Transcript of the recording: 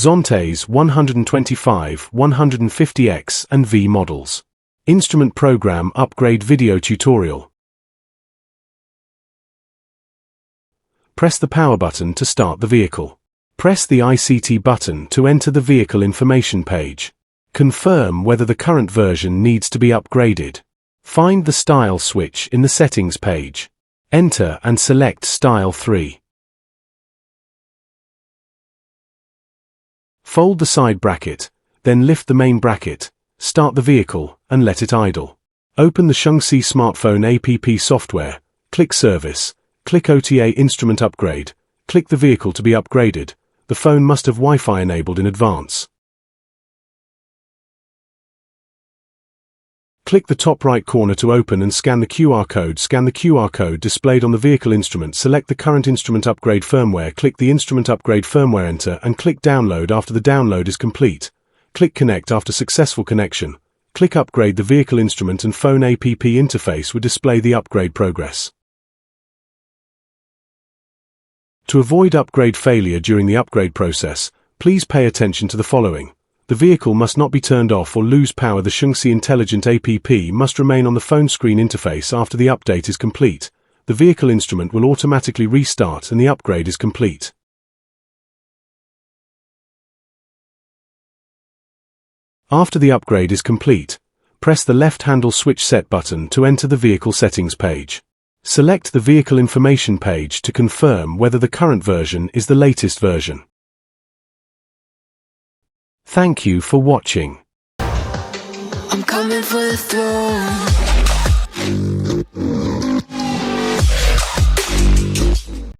Zontes 125, 150X and V models. Instrument Program Upgrade Video Tutorial. Press the power button to start the vehicle. Press the ICT button to enter the vehicle information page. Confirm whether the current version needs to be upgraded. Find the Style switch in the Settings page. Enter and select Style 3. Fold the side bracket, then lift the main bracket, start the vehicle, and let it idle. Open the Zontes smartphone app software, click Service, click OTA Instrument Upgrade, click the vehicle to be upgraded. The phone must have Wi-Fi enabled in advance. Click the top right corner to open and scan the QR code. Scan the QR code displayed on the vehicle instrument. Select the current instrument upgrade firmware. Click the instrument upgrade firmware, enter, and click Download after the download is complete. Click Connect after successful connection. Click Upgrade. The vehicle instrument and phone app interface will display the upgrade progress. To avoid upgrade failure during the upgrade process, please pay attention to the following. The vehicle must not be turned off or lose power. The Zontes Intelligent app must remain on the phone screen interface after the update is complete. The vehicle instrument will automatically restart and the upgrade is complete. After the upgrade is complete, press the left handle switch set button to enter the vehicle settings page. Select the vehicle information page to confirm whether the current version is the latest version. Thank you for watching. I'm coming for the throne.